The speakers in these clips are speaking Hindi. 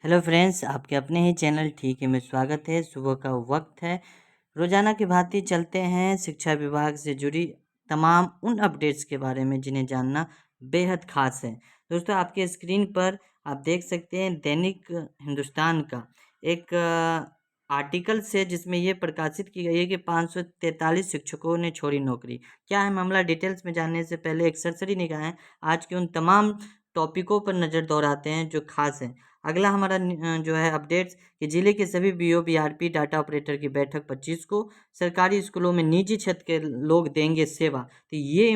हेलो फ्रेंड्स, आपके अपने ही चैनल ठीक है में स्वागत है। सुबह का वक्त है। रोजाना की भांति चलते हैं शिक्षा विभाग से जुड़ी तमाम उन अपडेट्स के बारे में जिन्हें जानना बेहद खास है। दोस्तों, आपके स्क्रीन पर आप देख सकते हैं दैनिक हिंदुस्तान का एक आर्टिकल से जिसमें ये प्रकाशित की गई है कि 543 शिक्षकों ने छोड़ी नौकरी। क्या है मामला, डिटेल्स में जानने से पहले एक सरसरी निगाहें आज के उन तमाम टॉपिकों पर नज़र दौड़ाते हैं जो खास हैं। अगला हमारा जो है अपडेट्स कि जिले के सभी बीओ बीआरपी डाटा ऑपरेटर की बैठक 25 को। सरकारी स्कूलों में निजी क्षेत्र के लोग देंगे सेवा। तो ये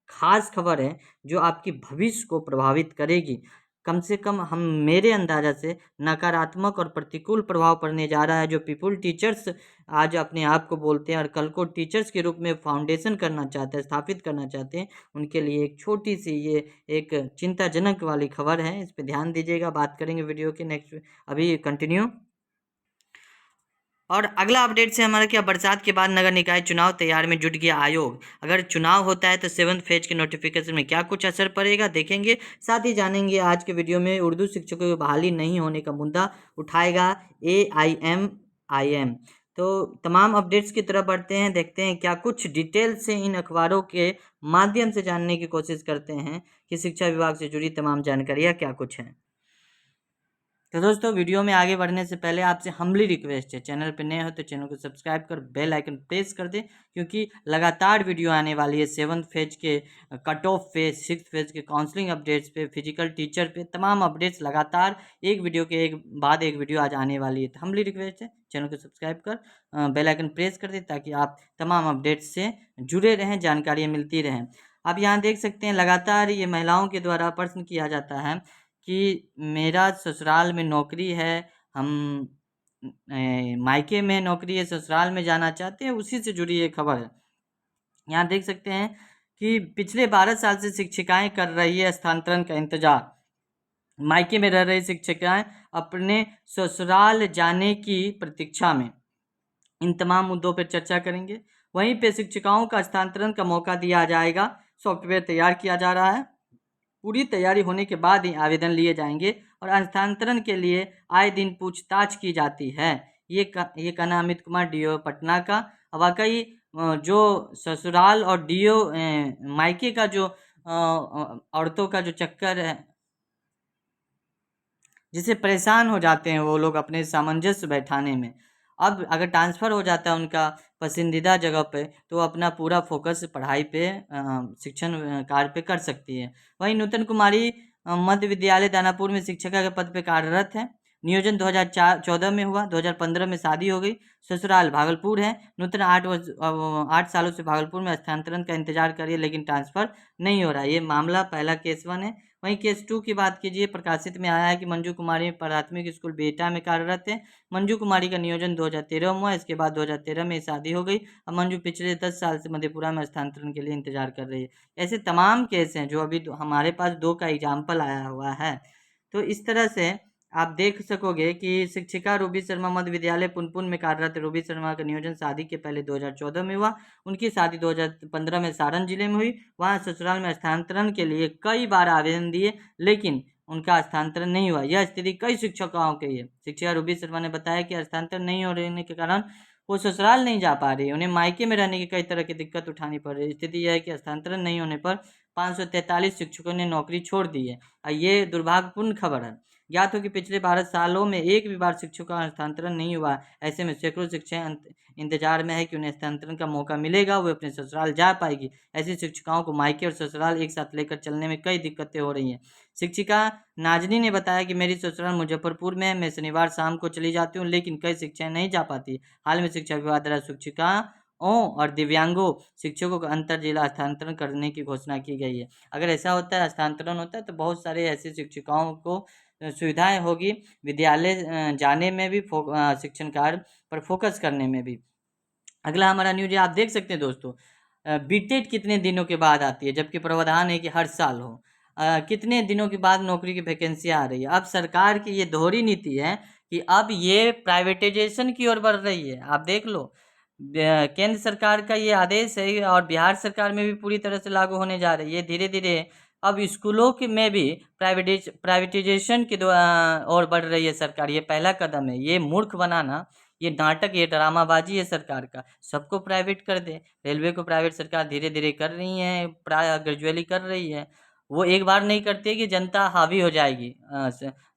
खास खबर है जो आपकी भविष्य को प्रभावित करेगी। कम से कम हम मेरे अंदाजा से नकारात्मक और प्रतिकूल प्रभाव पड़ने जा रहा है। जो पीपुल टीचर्स आज अपने आप को बोलते हैं और कल को टीचर्स के रूप में फाउंडेशन करना चाहते हैं, स्थापित करना चाहते हैं, उनके लिए एक छोटी सी ये एक चिंताजनक वाली खबर है। इस पे ध्यान दीजिएगा। बात करेंगे वीडियो के नेक्स्ट, अभी कंटिन्यू। और अगला अपडेट से हमारा क्या, बरसात के बाद नगर निकाय चुनाव तैयार में जुट गया आयोग। अगर चुनाव होता है तो 7th फेज के नोटिफिकेशन में क्या कुछ असर पड़ेगा देखेंगे। साथ ही जानेंगे आज के वीडियो में उर्दू शिक्षकों की बहाली नहीं होने का मुद्दा उठाएगा AIMIM। तो तमाम अपडेट्स की तरफ बढ़ते हैं, देखते हैं क्या कुछ डिटेल से इन अखबारों के माध्यम से जानने की कोशिश करते हैं कि शिक्षा विभाग से जुड़ी तमाम जानकारियाँ क्या कुछ हैं। तो दोस्तों, वीडियो में आगे बढ़ने से पहले आपसे हम्बली रिक्वेस्ट है, चैनल पर नए हो तो चैनल को सब्सक्राइब कर बेल आइकन प्रेस कर दें, क्योंकि लगातार वीडियो आने वाली है 7th फेज के कट ऑफ पे, 6th फेज के काउंसलिंग अपडेट्स पे, फिजिकल टीचर पे, तमाम अपडेट्स लगातार एक वीडियो के एक बाद एक वीडियो आज आने वाली है। तो हम्बली रिक्वेस्ट है, चैनल को सब्सक्राइब कर बेल आइकन प्रेस कर दें ताकि आप तमाम अपडेट्स से जुड़े रहें, जानकारियाँ मिलती रहें। आप यहाँ देख सकते हैं लगातार ये महिलाओं के द्वारा प्रश्न किया जाता है कि मेरा ससुराल में नौकरी है, हम मायके में नौकरी है, ससुराल में जाना चाहते हैं, उसी से जुड़ी ये खबर है। यहाँ देख सकते हैं कि पिछले 12 साल से शिक्षिकाएं कर रही है स्थानांतरण का इंतजार। मायके में रह रही शिक्षिकाएं अपने ससुराल जाने की प्रतीक्षा में। इन तमाम मुद्दों पर चर्चा करेंगे। वहीं पे शिक्षिकाओं का स्थानांतरण का मौका दिया जाएगा। सॉफ्टवेयर तैयार किया जा रहा है। पूरी तैयारी होने के बाद ही आवेदन लिए जाएंगे और हस्तांतरण के लिए आए दिन पूछताछ की जाती है। ये कहना अमित कुमार डीओ पटना का। वाकई जो ससुराल और डीओ मायके का जो औरतों का जो चक्कर है, जिससे परेशान हो जाते हैं वो लोग अपने सामंजस्य बैठाने में। अब अगर ट्रांसफ़र हो जाता है उनका पसंदीदा जगह पे, तो अपना पूरा फोकस पढ़ाई पे, शिक्षण कार्य पे कर सकती है। वहीं नूतन कुमारी मध्य विद्यालय दानापुर में शिक्षिका के पद पे कार्यरत है। नियोजन 2014 में हुआ, 2015 में शादी हो गई। ससुराल भागलपुर है। नूतन 8 सालों से भागलपुर में स्थानांतरण का इंतजार कर रही है, लेकिन ट्रांसफ़र नहीं हो रहा है। ये मामला पहला केस 1 है। वहीं केस 2 की बात कीजिए, प्रकाशित में आया है कि मंजू कुमारी प्राथमिक स्कूल बेटा में कार्यरत है। मंजू कुमारी का नियोजन 2013 में हुआ, इसके बाद 2013 में शादी हो गई। अब मंजू पिछले 10 साल से मधेपुरा में स्थानांतरण के लिए इंतजार कर रही है। ऐसे तमाम केस हैं जो अभी हमारे पास 2 का एग्जाम्पल आया हुआ है। तो इस तरह से आप देख सकोगे कि शिक्षिका रूबी शर्मा मध्य विद्यालय पुनपुन में कार्यरत रूबी शर्मा का नियोजन शादी के पहले 2014 में हुआ। उनकी शादी 2015 में सारण जिले में हुई। वहाँ ससुराल में स्थानांतरण के लिए कई बार आवेदन दिए, लेकिन उनका स्थानांतरण नहीं हुआ। यह स्थिति कई शिक्षकों की है। शिक्षिका रूबी शर्मा ने बताया कि स्थानांतरण नहीं होने के कारण वो ससुराल नहीं जा पा रही। उन्हें मायके में रहने की कई तरह की दिक्कत उठानी पड़ रही है। स्थिति यह है कि स्थानांतरण नहीं होने पर 543 शिक्षकों ने नौकरी छोड़ दी है। ये दुर्भाग्यपूर्ण खबर है। ज्ञात हो कि पिछले 12 सालों में एक भी बार शिक्षकों का स्थानांतरण नहीं हुआ। ऐसे में सैकड़ों शिक्षक इंतजार में है कि उन्हें स्थानांतरण का मौका मिलेगा, वो अपने ससुराल जा पाएगी। ऐसी शिक्षिकाओं को मायके और ससुराल एक साथ लेकर चलने में कई दिक्कतें हो रही हैं। शिक्षिका नाजनी ने बताया कि मेरी ससुराल मुजफ्फरपुर में है, मैं शनिवार शाम को चली जाती हूँ, लेकिन कई शिक्षाएं नहीं जा पाती। हाल में शिक्षा विभाग द्वारा शिक्षिकाओं और दिव्यांगों शिक्षकों का अंतर जिला स्थानांतरण करने की घोषणा की गई है। अगर ऐसा होता है, स्थानांतरण होता है, तो बहुत सारे ऐसे शिक्षिकाओं को सुविधाएं होगी, विद्यालय जाने में भी, शिक्षण कार्य पर फोकस करने में भी। अगला हमारा न्यूज है, आप देख सकते हैं दोस्तों, बीटेट कितने दिनों के बाद आती है, जबकि प्रावधान है कि हर साल हो। कितने दिनों के बाद नौकरी की वैकेंसी आ रही है। अब सरकार की ये दोहरी नीति है कि अब ये प्राइवेटाइजेशन की ओर बढ़ रही है। आप देख लो, केंद्र सरकार का ये आदेश है और बिहार सरकार में भी पूरी तरह से लागू होने जा रही है। धीरे धीरे अब स्कूलों के में भी प्राइवेटाइजेशन की ओर बढ़ रही है सरकार। ये पहला कदम है। ये मूर्ख बनाना, ये नाटक, ये ड्रामाबाजी है सरकार का। सबको प्राइवेट कर दे। रेलवे को प्राइवेट सरकार धीरे धीरे कर रही है, प्राय ग्रेजुअली कर रही है। वो एक बार नहीं करती है कि जनता हावी हो जाएगी,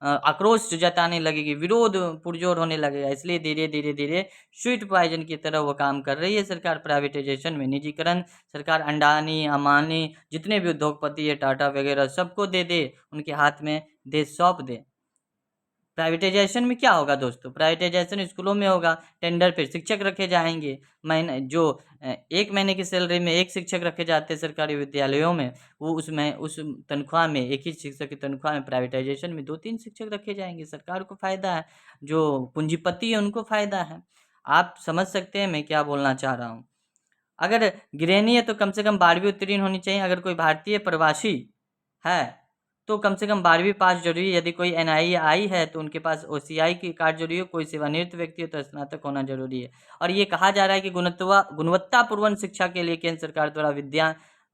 आक्रोश जताने लगेगी, विरोध पुरजोर होने लगेगा। इसलिए धीरे धीरे धीरे स्वीट पॉइजन की तरह वो काम कर रही है सरकार प्राइवेटाइजेशन में। निजीकरण सरकार अंडानी, अमानी, जितने भी उद्योगपति है, टाटा वगैरह, सबको दे दे, उनके हाथ में दे, सौंप दे। प्राइवेटाइजेशन में क्या होगा दोस्तों? प्राइवेटाइजेशन स्कूलों में होगा। टेंडर पे शिक्षक रखे जाएंगे। महीने जो 1 महीने की सैलरी में एक शिक्षक रखे जाते हैं सरकारी विद्यालयों में, वो उसमें उस तनख्वाह में, एक ही शिक्षक की तनख्वाह में प्राइवेटाइजेशन में 2-3 शिक्षक रखे जाएंगे। सरकार को फायदा है, जो पूंजीपति है उनको फायदा है। आप समझ सकते हैं मैं क्या बोलना चाह रहा हूँ। अगर गृहिणी है तो कम से कम 12वीं उत्तीर्ण होनी चाहिए। अगर कोई भारतीय प्रवासी है तो कम से कम 12वीं पास जरूरी है। यदि कोई NII है तो उनके पास OCI की कार्ड जरूरी है। कोई सेवानिवृत्त व्यक्ति है तो स्नातक होना जरूरी है। और ये कहा जा रहा है कि गुणवत्तापूर्ण शिक्षा के लिए केंद्र सरकार द्वारा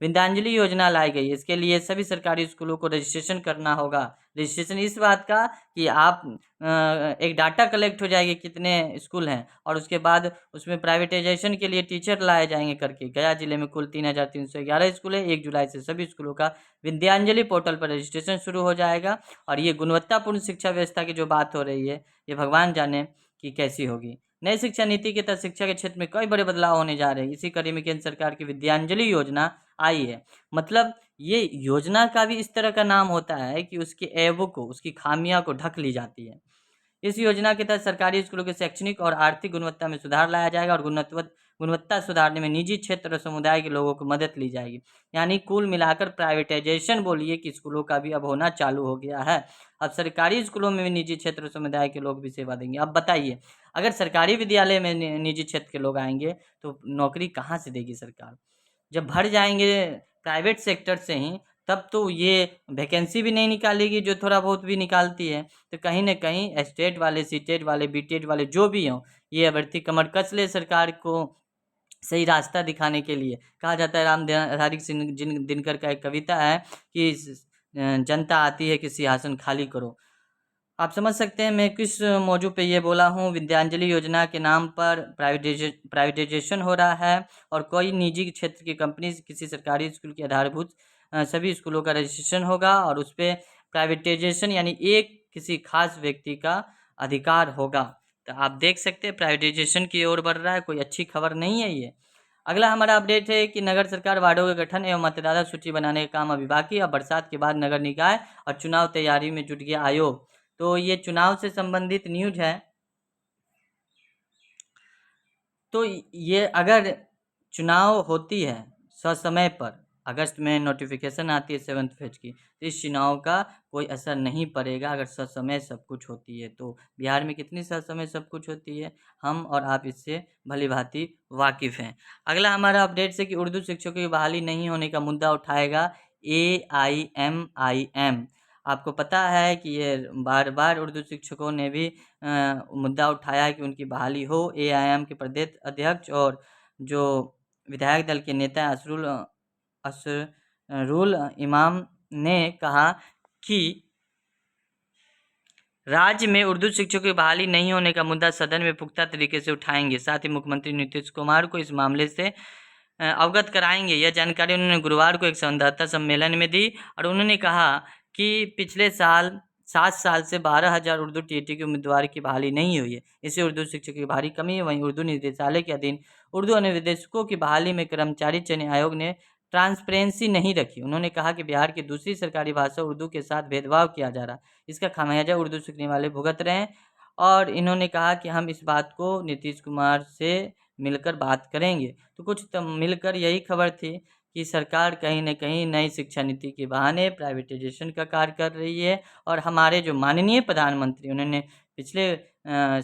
विद्यांजलि योजना लाई गई है। इसके लिए सभी सरकारी स्कूलों को रजिस्ट्रेशन करना होगा। रजिस्ट्रेशन इस बात का कि आप एक डाटा कलेक्ट हो जाएगी कितने स्कूल हैं, और उसके बाद उसमें प्राइवेटाइजेशन के लिए टीचर लाए जाएंगे करके। गया जिले में कुल 3,311 स्कूल है। 1 जुलाई से सभी स्कूलों का विद्यांजलि पोर्टल पर रजिस्ट्रेशन शुरू हो जाएगा। और ये गुणवत्तापूर्ण शिक्षा व्यवस्था की जो बात हो रही है, ये भगवान जाने कि कैसी होगी। नई शिक्षा नीति के तहत शिक्षा के क्षेत्र में कई बड़े बदलाव होने जा रहे हैं। इसी कड़ी में केंद्र सरकार की विद्यांजलि योजना आई है। मतलब ये योजना का भी इस तरह का नाम होता है कि उसके ऐबों को, उसकी खामियां को ढक ली जाती है। इस योजना के तहत सरकारी स्कूलों के शैक्षणिक और आर्थिक गुणवत्ता में सुधार लाया जाएगा और गुणवत्ता सुधारने में निजी क्षेत्र और समुदाय के लोगों को मदद ली जाएगी। यानी कुल मिलाकर प्राइवेटाइजेशन बोलिए कि स्कूलों का भी अब होना चालू हो गया है। अब सरकारी स्कूलों में भी निजी क्षेत्र और समुदाय के लोग भी सेवा देंगे। अब बताइए, अगर सरकारी विद्यालय में निजी क्षेत्र के लोग आएंगे तो नौकरी कहाँ से देगी सरकार? जब भर जाएंगे प्राइवेट सेक्टर से ही, तब तो ये वैकेंसी भी नहीं निकालेगी जो थोड़ा बहुत भी निकालती है। तो कहीं ना कहीं स्टेट वाले, सीटेट वाले, बीटेट वाले जो भी हों, ये अभ्यर्थी कमर कस ले सरकार को सही रास्ता दिखाने के लिए। कहा जाता है, राम धारी सिंह दिनकर का एक कविता है कि जनता आती है कि सिंहासन खाली करो। आप समझ सकते हैं मैं किस मौजू पे ये बोला हूँ। विद्यांजलि योजना के नाम पर प्राइवेटाइजेशन हो रहा है और कोई निजी क्षेत्र की कंपनी किसी सरकारी स्कूल की आधारभूत सभी स्कूलों का रजिस्ट्रेशन होगा और उस पर प्राइवेटाइजेशन यानी एक किसी खास व्यक्ति का अधिकार होगा। तो आप देख सकते हैं प्राइवेटाइजेशन की ओर बढ़ रहा है। कोई अच्छी खबर नहीं है ये। अगला हमारा अपडेट है कि नगर सरकार वार्डों के गठन एवं मतदाता सूची बनाने का काम अभी बाकी। अब बरसात के बाद नगर निकाय और चुनाव तैयारी में जुट गया आयोग। तो ये चुनाव से संबंधित न्यूज है। तो ये अगर चुनाव होती है समय पर, अगस्त में नोटिफिकेशन आती है 7th फेज की, तो इस चुनाव का कोई असर नहीं पड़ेगा अगर समय सब कुछ होती है। तो बिहार में कितनी समय सब कुछ होती है, हम और आप इससे भली भांति वाकिफ़ हैं। अगला हमारा अपडेट है कि उर्दू शिक्षकों की बहाली नहीं होने का मुद्दा उठाएगा AIMIM। आपको पता है कि ये बार बार उर्दू शिक्षकों ने भी मुद्दा उठाया है कि उनकी बहाली हो। AIM के प्रदेश अध्यक्ष और जो विधायक दल के नेता असरुल इमाम ने कहा कि राज्य में उर्दू शिक्षकों की बहाली नहीं होने का मुद्दा सदन में पुख्ता तरीके से उठाएंगे। साथ ही मुख्यमंत्री नीतीश कुमार को इस मामले से अवगत कराएंगे। यह जानकारी उन्होंने गुरुवार को एक संवाददाता सम्मेलन में दी और उन्होंने कहा कि पिछले साल 7 साल से 12,000 उर्दू TET के उम्मीदवार की बहाली नहीं हुई है। इससे उर्दू शिक्षक की भारी कमी है। वहीं उर्दू निदेशालय के अधीन उर्दू अनुदेशकों की बहाली में कर्मचारी चयन आयोग ने ट्रांसपेरेंसी नहीं रखी। उन्होंने कहा कि बिहार की दूसरी सरकारी भाषा उर्दू के साथ भेदभाव किया जा रहा है। इसका खामियाजा उर्दू सीखने वाले भुगत रहे हैं। और इन्होंने कहा कि हम इस बात को नीतीश कुमार से मिलकर बात करेंगे। तो कुछ मिलकर यही खबर थी कि सरकार कहीं न कहीं नई शिक्षा नीति के बहाने प्राइवेटाइजेशन का कार्य कर रही है। और हमारे जो माननीय प्रधानमंत्री, उन्होंने पिछले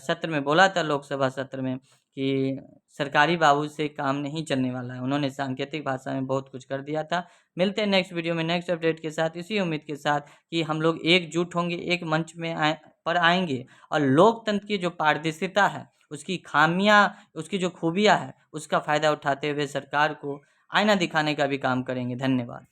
सत्र में बोला था, लोकसभा सत्र में, कि सरकारी बाबू से काम नहीं चलने वाला है। उन्होंने सांकेतिक भाषा में बहुत कुछ कर दिया था। मिलते हैं नेक्स्ट वीडियो में नेक्स्ट अपडेट के साथ, इसी उम्मीद के साथ कि हम लोग एकजुट होंगे, एक मंच में आएंगे और लोकतंत्र की जो पारदर्शिता है, उसकी खामियां, उसकी जो खूबियां है, उसका फ़ायदा उठाते हुए सरकार को आईना दिखाने का भी काम करेंगे। धन्यवाद।